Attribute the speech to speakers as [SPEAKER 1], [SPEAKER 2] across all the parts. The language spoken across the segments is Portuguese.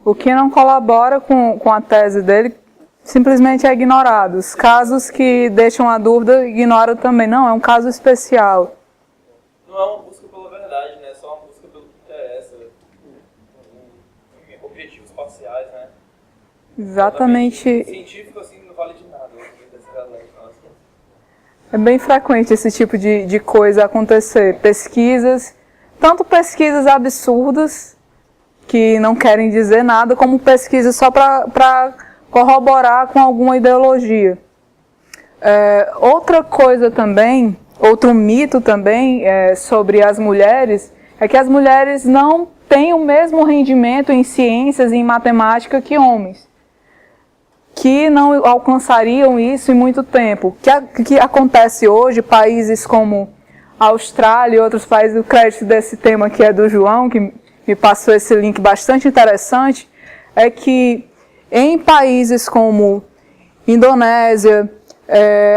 [SPEAKER 1] O que não colabora com a tese dele simplesmente é ignorado. Os casos que deixam a dúvida, ignora também. Não, é um caso especial.
[SPEAKER 2] Não é uma busca pela verdade, né? É só uma busca pelo que interessa. Objetivos parciais, né?
[SPEAKER 1] Exatamente.
[SPEAKER 2] Científico, assim, não vale de nada.
[SPEAKER 1] É bem frequente esse tipo de coisa acontecer. Pesquisas, tanto pesquisas absurdas, que não querem dizer nada, como pesquisas só para corroborar com alguma ideologia. Outra coisa também, outro mito também sobre as mulheres, é que as mulheres não têm o mesmo rendimento em ciências e em matemática que homens, que não alcançariam isso em muito tempo. O que acontece hoje, países como a Austrália e outros países, o crédito desse tema que é do João, que me passou esse link bastante interessante, é que em países como Indonésia,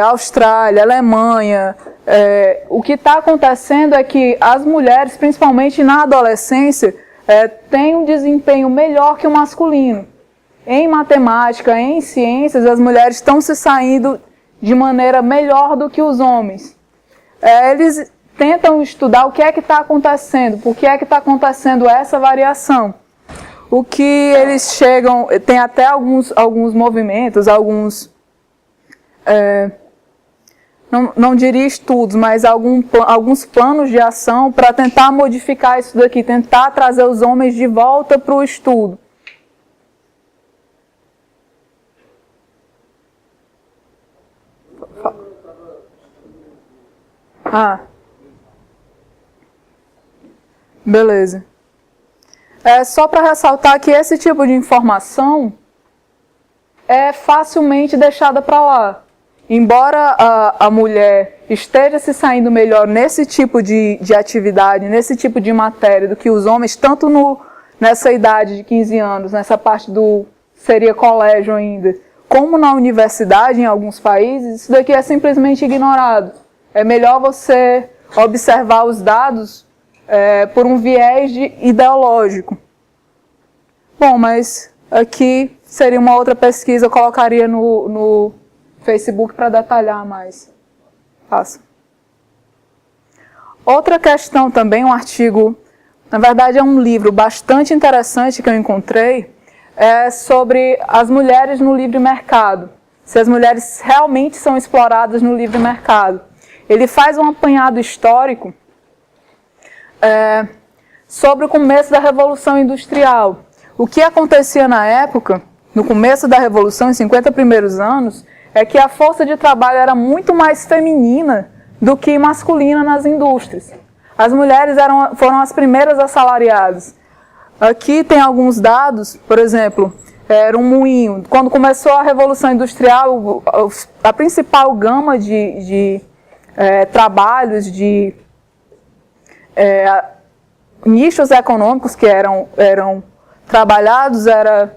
[SPEAKER 1] Austrália, Alemanha, o que está acontecendo é que as mulheres, principalmente na adolescência, têm um desempenho melhor que o masculino. Em matemática, em ciências, as mulheres estão se saindo de maneira melhor do que os homens. Eles tentam estudar o que é que está acontecendo, por que é que está acontecendo essa variação. O que eles chegam, tem até alguns movimentos, alguns, não diria estudos, mas alguns planos de ação para tentar modificar isso daqui, tentar trazer os homens de volta para o estudo. Beleza. Só para ressaltar que esse tipo de informação é facilmente deixada para lá. Embora a mulher esteja se saindo melhor nesse tipo de atividade, nesse tipo de matéria do que os homens, tanto nessa idade de 15 anos, nessa parte seria colégio ainda, como na universidade em alguns países, isso daqui é simplesmente ignorado. É melhor você observar os dados por um viés ideológico. Bom, mas aqui seria uma outra pesquisa, eu colocaria no Facebook para detalhar mais. Passa. Outra questão também, um artigo, na verdade é um livro bastante interessante que eu encontrei, sobre as mulheres no livre mercado. Se as mulheres realmente são exploradas no livre mercado. Ele faz um apanhado histórico sobre o começo da Revolução Industrial. O que acontecia na época, no começo da Revolução, em 50 primeiros anos, é que a força de trabalho era muito mais feminina do que masculina nas indústrias. As mulheres foram as primeiras assalariadas. Aqui tem alguns dados, por exemplo, era um moinho. Quando começou a Revolução Industrial, a principal gama de trabalhos, de nichos econômicos que eram trabalhados, era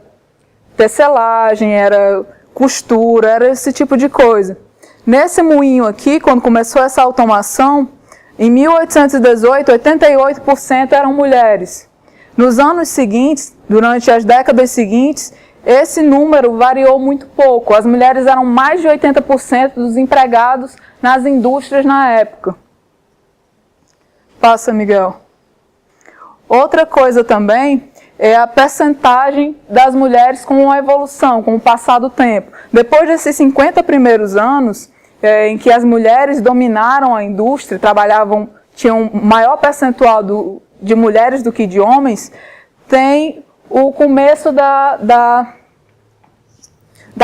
[SPEAKER 1] tecelagem, era costura, era esse tipo de coisa. Nesse moinho aqui, quando começou essa automação, em 1818, 88% eram mulheres. Nos anos seguintes, durante as décadas seguintes, esse número variou muito pouco. As mulheres eram mais de 80% dos empregados nas indústrias na época. Passa, Miguel. Outra coisa também é a percentagem das mulheres com a evolução, com o passar do tempo. Depois desses 50 primeiros anos, em que as mulheres dominaram a indústria, tinham um maior percentual de mulheres do que de homens, tem o começo da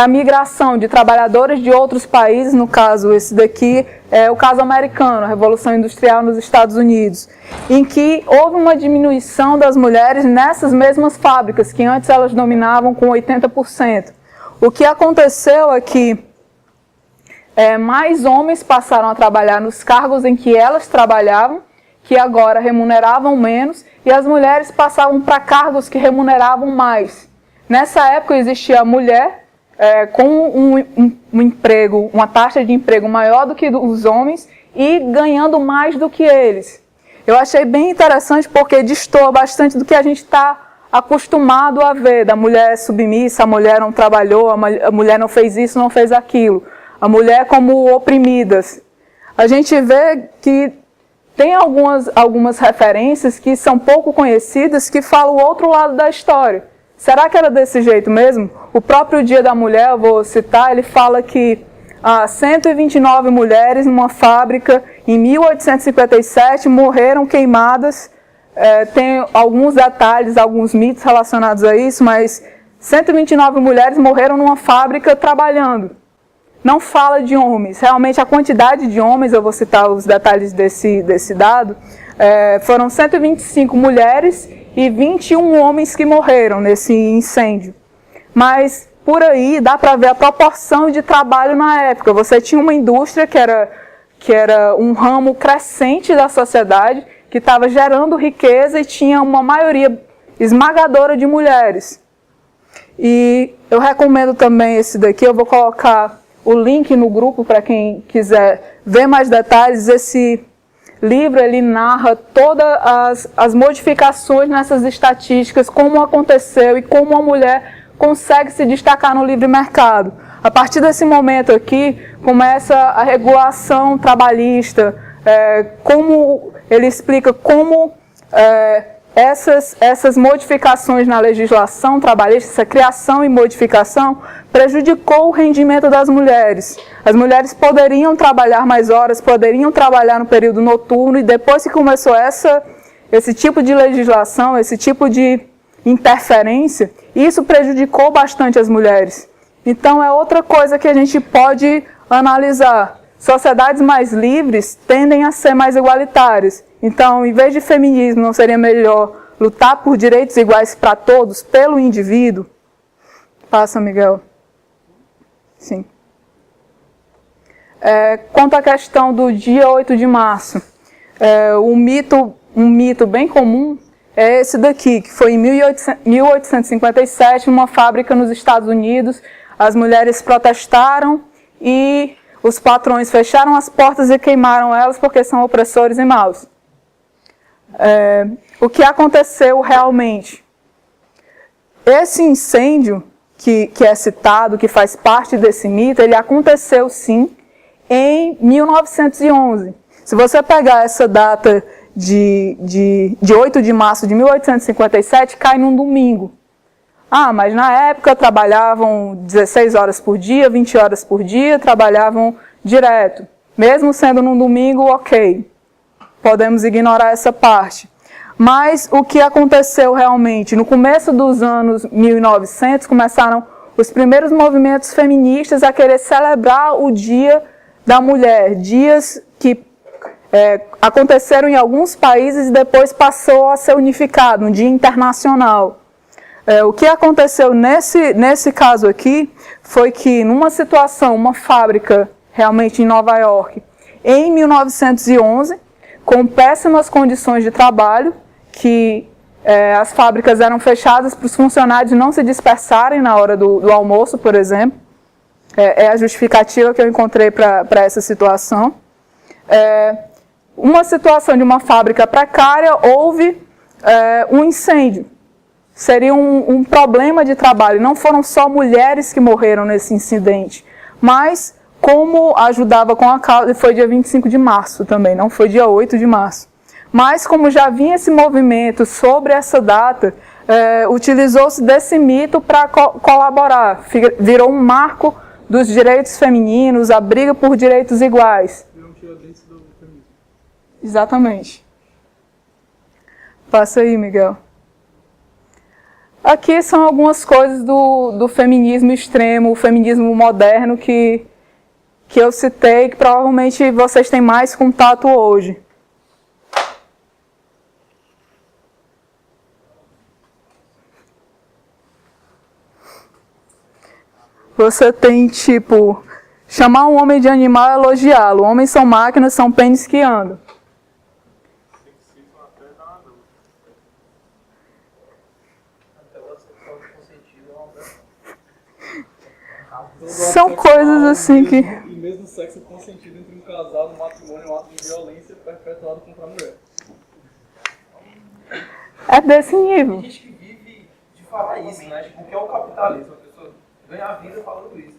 [SPEAKER 1] migração de trabalhadores de outros países, no caso, esse daqui é o caso americano, a Revolução Industrial nos Estados Unidos, em que houve uma diminuição das mulheres nessas mesmas fábricas, que antes elas dominavam com 80%. O que aconteceu é que mais homens passaram a trabalhar nos cargos em que elas trabalhavam, que agora remuneravam menos, e as mulheres passavam para cargos que remuneravam mais. Nessa época existia a mulher com um emprego, uma taxa de emprego maior do que os homens e ganhando mais do que eles. eu achei bem interessante porque destoa bastante do que a gente está acostumado a ver, da mulher submissa, a mulher não trabalhou, a mulher não fez isso, não fez aquilo, a mulher como oprimida. A gente vê que tem algumas referências que são pouco conhecidas que falam o outro lado da história. Será que era desse jeito mesmo? O próprio Dia da Mulher, eu vou citar, ele fala que 129 mulheres numa fábrica em 1857 morreram queimadas. Tem alguns detalhes, alguns mitos relacionados a isso, mas 129 mulheres morreram numa fábrica trabalhando. Não fala de homens. Realmente a quantidade de homens, eu vou citar os detalhes desse dado, foram 125 mulheres e 21 homens que morreram nesse incêndio. Mas por aí dá para ver a proporção de trabalho na época. Você tinha uma indústria que era um ramo crescente da sociedade, que estava gerando riqueza e tinha uma maioria esmagadora de mulheres. E eu recomendo também esse daqui, eu vou colocar o link no grupo para quem quiser ver mais detalhes. Esse livro ele narra todas as modificações nessas estatísticas, como aconteceu e como a mulher consegue se destacar no livre mercado. A partir desse momento aqui, começa a regulação trabalhista, como ele explica como essas modificações na legislação trabalhista, essa criação e modificação, prejudicou o rendimento das mulheres. As mulheres poderiam trabalhar mais horas, poderiam trabalhar no período noturno, e depois que começou esse tipo de legislação, esse tipo de interferência, isso prejudicou bastante as mulheres. Então é outra coisa que a gente pode analisar. Sociedades mais livres tendem a ser mais igualitárias. Então, em vez de feminismo, não seria melhor lutar por direitos iguais para todos, pelo indivíduo? Passa, Miguel. Sim. Quanto à questão do dia 8 de março, um mito bem comum é esse daqui, que foi em 1857, numa fábrica nos Estados Unidos. As mulheres protestaram e os patrões fecharam as portas e queimaram elas porque são opressores e maus. O que aconteceu realmente? Esse incêndio que é citado, que faz parte desse mito, ele aconteceu sim em 1911. Se você pegar essa data de 8 de março de 1857, cai num domingo. Mas na época trabalhavam 16 horas por dia, 20 horas por dia, trabalhavam direto. Mesmo sendo num domingo, ok. Podemos ignorar essa parte. Mas o que aconteceu realmente? No começo dos anos 1900, começaram os primeiros movimentos feministas a querer celebrar o Dia da Mulher. Dias que aconteceram em alguns países e depois passou a ser unificado, um dia internacional. O que aconteceu nesse caso aqui foi que, numa situação, uma fábrica realmente em Nova York, em 1911, com péssimas condições de trabalho, que as fábricas eram fechadas para os funcionários não se dispersarem na hora do almoço, por exemplo. É a justificativa que eu encontrei para essa situação. Uma situação de uma fábrica precária, houve um incêndio. Seria um problema de trabalho. Não foram só mulheres que morreram nesse incidente, mas como ajudava com a causa, foi dia 25 de março também, não foi dia 8 de março. Mas como já vinha esse movimento sobre essa data, utilizou-se desse mito para colaborar. Virou um marco dos direitos femininos, a briga por direitos iguais. Virou um tiradentes do feminismo. Exatamente. Passa aí, Miguel. Aqui são algumas coisas do feminismo extremo, o feminismo moderno que eu citei, que provavelmente vocês têm mais contato hoje. Você tem, tipo, chamar um homem de animal e elogiá-lo. Homens são máquinas, são pênis que andam. São coisas assim que...
[SPEAKER 2] E mesmo sexo consentido entre um casal no matrimônio é um ato de violência perpetuado contra a mulher.
[SPEAKER 1] É desse nível.
[SPEAKER 2] Tem gente que vive de falar isso, né? Tipo, o que é o capitalismo? A pessoa ganha a vida falando isso.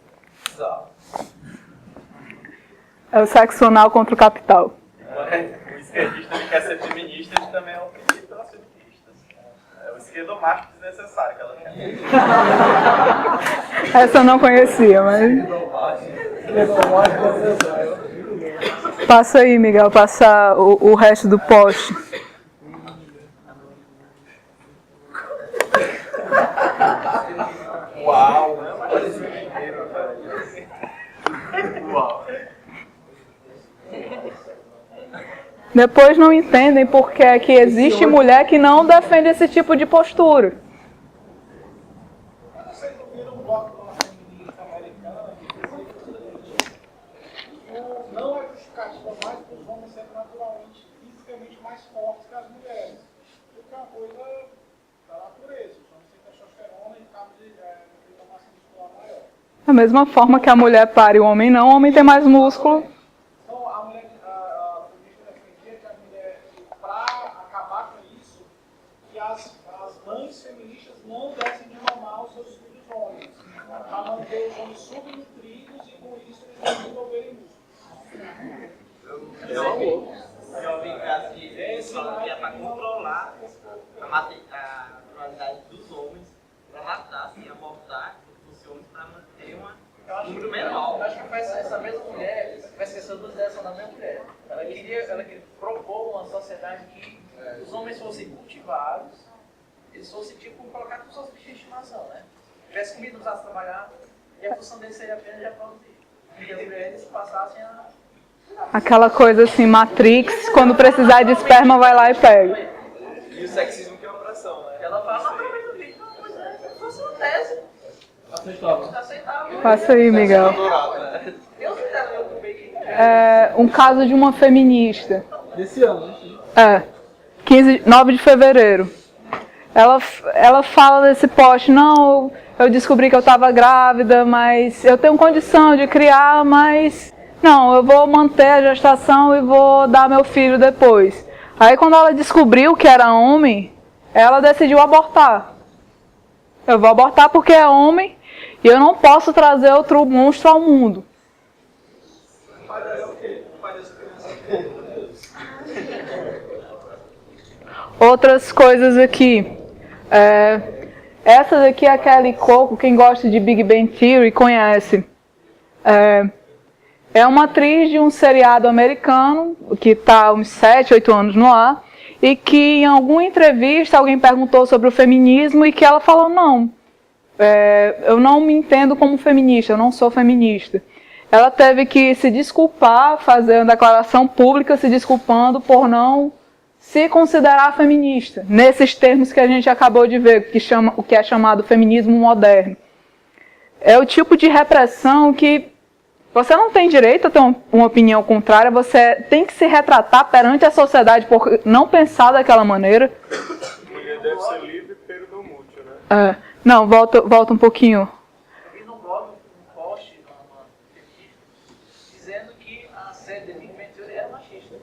[SPEAKER 2] Bizarro.
[SPEAKER 1] É o sexo anal contra o capital.
[SPEAKER 2] O esquerdista ele quer ser feminista, ele também é oprimido pelas feministas. É o esquerdomacho desnecessário que ela quer.
[SPEAKER 1] Essa eu não conhecia, mas... Passa aí, Miguel, passa o resto do post.
[SPEAKER 2] Uau, né? Olha esse dinheiro, velho. Uau.
[SPEAKER 1] Depois não entendem porque é que existe mulher que não defende esse tipo de postura.
[SPEAKER 3] Vocês ouviram um bloco de uma feminista americana que dizia que não é justificativa mais para os homens serem naturalmente, fisicamente mais fortes que as mulheres. Porque é uma coisa da natureza. Os homens têm testosterona e cabo de uma massa muscular maior.
[SPEAKER 1] Da mesma forma que a mulher pare, o homem não, o homem tem mais músculo.
[SPEAKER 3] Então, a feminista defendia que a mulher, para acabar com isso, que as mães feministas não dessem de mamar aos seus filhos homens, para manter os homens subnutridos e com isso eles não desenvolverem músculos.
[SPEAKER 4] Já ouvi casos de falando que é para controlar a naturalidade dos homens, para matar, assim, abortar os homens para manter um número menor.
[SPEAKER 5] Eu acho que foi essa mesma mulher, vai esquecer duas ideias são da mesma mulher. Ela queria propor uma sociedade que os homens fossem cultivados, eles fossem tipo colocar como suas bichos de estimação, né? Tivesse comida, não precisasse trabalhar, e a função deles seria apenas reproduzir. E as mulheres passassem a.
[SPEAKER 1] Aquela coisa assim, Matrix, quando precisar de esperma, vai lá e pega.
[SPEAKER 2] E o sexismo que é opressão, né?
[SPEAKER 5] Ela fala, naturalmente do bicho, não, pois é, fosse uma tese. Aceitável.
[SPEAKER 1] Passa aí, Miguel.
[SPEAKER 5] Eu fizeram eu também que.
[SPEAKER 1] É um caso de uma feminista.
[SPEAKER 2] Desse ano, né?
[SPEAKER 1] 9 de fevereiro. Ela fala nesse post, não, eu descobri que eu estava grávida, mas eu tenho condição de criar, mas não, eu vou manter a gestação e vou dar meu filho depois. Aí quando ela descobriu que era homem, ela decidiu abortar. Eu vou abortar porque é homem e eu não posso trazer outro monstro ao mundo. Outras coisas aqui. Essa daqui é a Kelly Coco, quem gosta de Big Bang Theory conhece. É uma atriz de um seriado americano, que está há uns 7, 8 anos no ar, e que em alguma entrevista alguém perguntou sobre o feminismo e que ela falou, não, eu não me entendo como feminista, eu não sou feminista. Ela teve que se desculpar, fazer uma declaração pública se desculpando por não se considerar feminista, nesses termos que a gente acabou de ver, o que é chamado feminismo moderno. É o tipo de repressão que você não tem direito a ter uma opinião contrária, você tem que se retratar perante a sociedade por não pensar daquela maneira.
[SPEAKER 2] A mulher deve ser livre pelo do mútil, né?
[SPEAKER 1] Não, volta um pouquinho.
[SPEAKER 5] Eu vi no blog um post uma feminista dizendo que a série de Big Bang Theory era machista.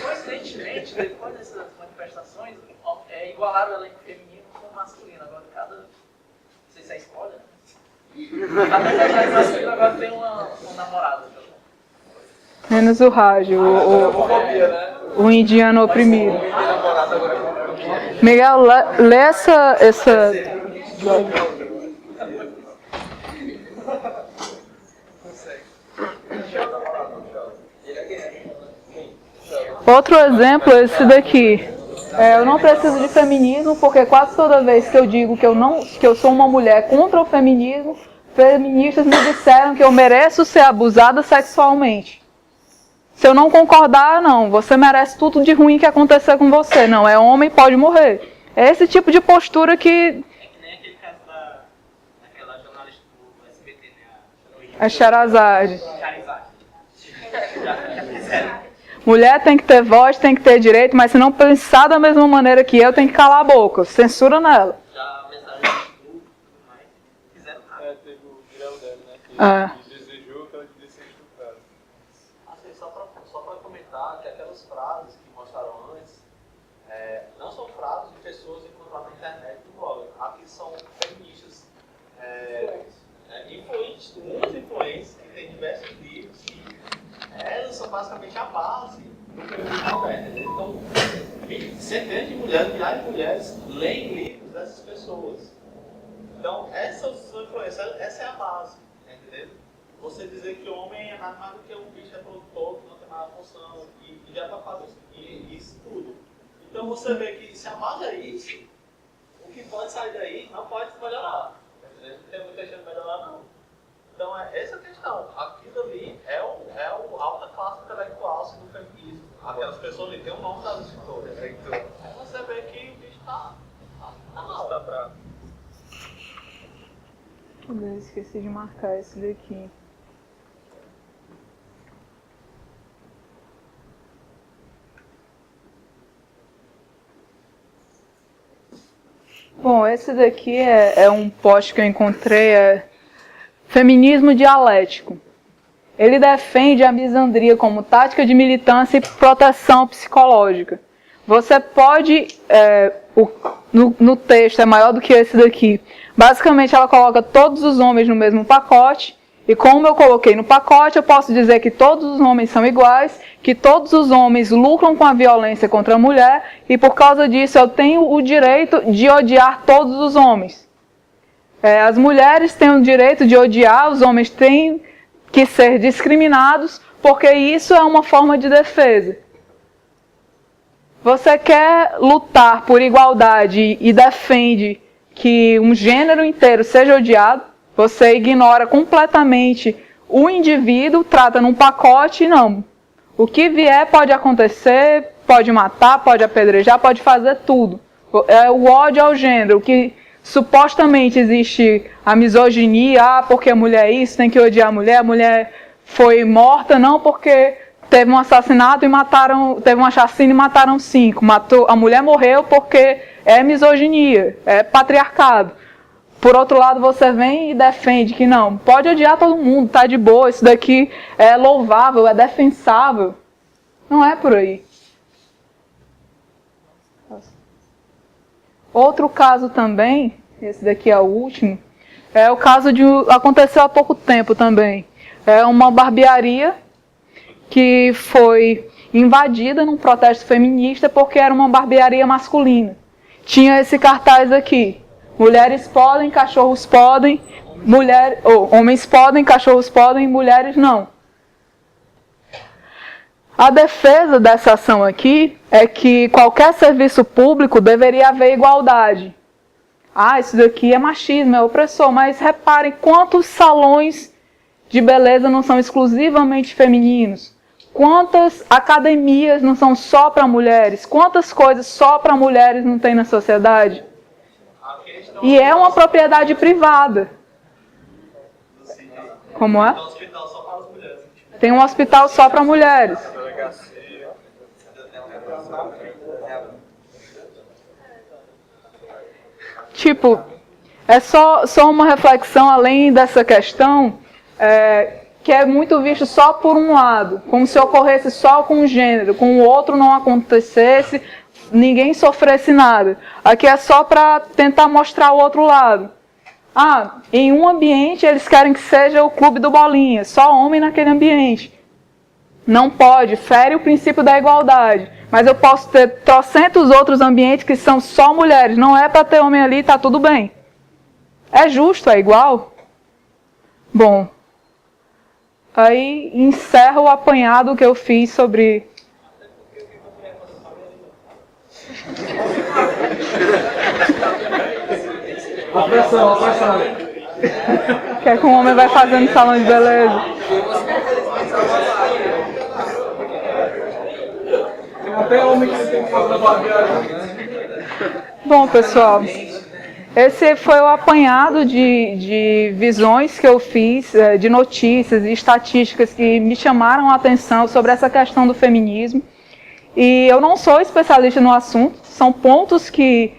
[SPEAKER 5] Coincidentemente, depois dessas manifestações, igualaram o elenco feminino com o masculino. Agora cada. Não sei se é spoiler, né? Cada personagem masculino agora tem uma namorada.
[SPEAKER 1] Menos o Raj, o indiano oprimido. Miguel, lê essa... Outro exemplo é esse daqui. Eu não preciso de feminismo porque quase toda vez que eu digo que eu sou uma mulher contra o feminismo, feministas me disseram que eu mereço ser abusada sexualmente. Se eu não concordar, não, você merece tudo de ruim que acontecer com você. Não, é homem, pode morrer. É esse tipo de postura que...
[SPEAKER 4] É que nem aquele caso daquela jornalista do SBT, né?
[SPEAKER 1] A Sherazade.
[SPEAKER 4] Charizard. Já fizeram.
[SPEAKER 1] Mulher tem que ter voz, tem que ter direito, mas se não pensar da mesma maneira que eu, tem que calar a boca. Censura nela.
[SPEAKER 4] Já mensagem de tudo, mas fizeram nada.
[SPEAKER 2] Teve o viral dela, né? Que desejou que ela devia ser estuprada.
[SPEAKER 6] Assim, só para comentar que aquelas frases que mostraram antes,
[SPEAKER 2] de mulheres, milhares de mulheres, leem livros dessas pessoas. Então, essas são influências, essa é a base, entendeu? Você dizer que o homem é nada mais do que um bicho reprodutor, que não tem mais função, e já está fazendo isso tudo. Então, você vê que se a base é isso, o que pode sair daí não pode melhorar. Entendeu? Não tem muita chance de melhorar, não. Então, é essa a questão. Aquilo ali é o alta classe intelectual do feminismo. Aquelas pessoas ali têm o nome das escritoras. Aí você vê que o bicho está mal. Tá bravo.
[SPEAKER 1] Eu esqueci de marcar esse daqui. Bom, esse daqui é um post que eu encontrei, Feminismo Dialético. Ele defende a misandria como tática de militância e proteção psicológica. Você pode, no texto, é maior do que esse daqui. Basicamente, ela coloca todos os homens no mesmo pacote, e como eu coloquei no pacote, eu posso dizer que todos os homens são iguais, que todos os homens lucram com a violência contra a mulher, e por causa disso eu tenho o direito de odiar todos os homens. As mulheres têm o direito de odiar, os homens têm que ser discriminados, porque isso é uma forma de defesa. Você quer lutar por igualdade e defende que um gênero inteiro seja odiado, você ignora completamente o indivíduo, trata num pacote, não. O que vier pode acontecer, pode matar, pode apedrejar, pode fazer tudo. É o ódio ao gênero, que supostamente existe a misoginia, porque a mulher é isso, tem que odiar a mulher foi morta, não porque teve um assassinato e teve uma chacina e mataram 5. A mulher morreu porque é misoginia, é patriarcado. Por outro lado, você vem e defende que não, pode odiar todo mundo, tá de boa, isso daqui é louvável, é defensável. Não é por aí. Outro caso também, esse daqui é o último, é o caso aconteceu há pouco tempo também. É uma barbearia que foi invadida num protesto feminista porque era uma barbearia masculina. Tinha esse cartaz aqui: mulheres podem, cachorros podem, homens podem, cachorros podem, mulheres não. A defesa dessa ação aqui é que qualquer serviço público deveria haver igualdade. Isso daqui é machismo, é opressor, mas reparem quantos salões de beleza não são exclusivamente femininos. Quantas academias não são só para mulheres? Quantas coisas só para mulheres não tem na sociedade? E é uma propriedade privada. Como é? Tem um hospital só para mulheres. Tipo, é só uma reflexão além dessa questão, que é muito visto só por um lado, como se ocorresse só com um gênero, com o outro não acontecesse, ninguém sofresse nada. Aqui é só para tentar mostrar o outro lado. Em um ambiente eles querem que seja o clube do bolinha, só homem naquele ambiente. Não pode, fere o princípio da igualdade. Mas eu posso ter trocentos outros ambientes que são só mulheres. Não é para ter homem ali, tá tudo bem. É justo, é igual? Bom, aí encerro o apanhado que eu fiz sobre...
[SPEAKER 3] Opressão.
[SPEAKER 1] Que é que um homem vai fazendo no salão de beleza.
[SPEAKER 3] Até homem que tem que fazer barbearia.
[SPEAKER 1] Bom, pessoal, esse foi o apanhado de visões que eu fiz, de notícias e estatísticas que me chamaram a atenção sobre essa questão do feminismo. E eu não sou especialista no assunto, são pontos que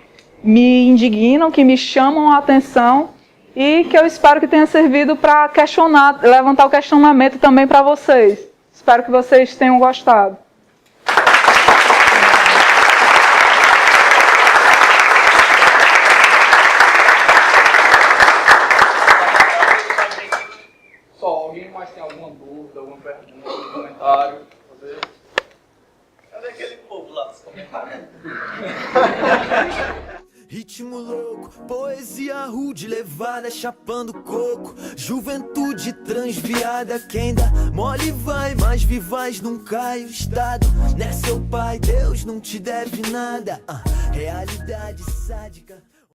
[SPEAKER 1] me indignam, que me chamam a atenção e que eu espero que tenha servido para questionar, levantar o questionamento também para vocês. Espero que vocês tenham gostado.
[SPEAKER 3] Só, alguém mais tem alguma dúvida, alguma pergunta, algum comentário?
[SPEAKER 2] Cadê aquele povo lá dos
[SPEAKER 6] Ritmo louco, poesia rude, levada chapando coco. Juventude transviada, quem dá mole vai, mas vivaz não cai o estado. Né, seu pai, Deus não te deve nada. Realidade sádica.